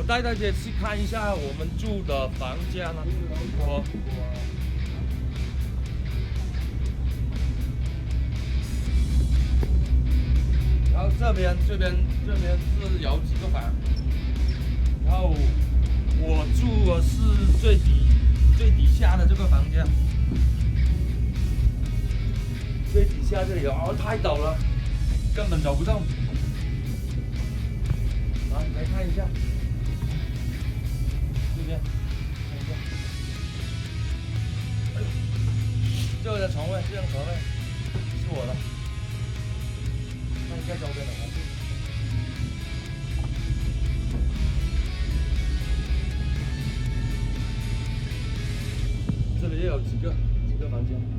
带大家去看一下我们住的房间呢。然后这边是有几个房，然后我住的是最底下的这个房间，最底下这里太陡了，根本走不动。来看一下，这边看一下，哎呦，这个床位，这张床位是我的。看一下周边的环境。这里也有几个房间。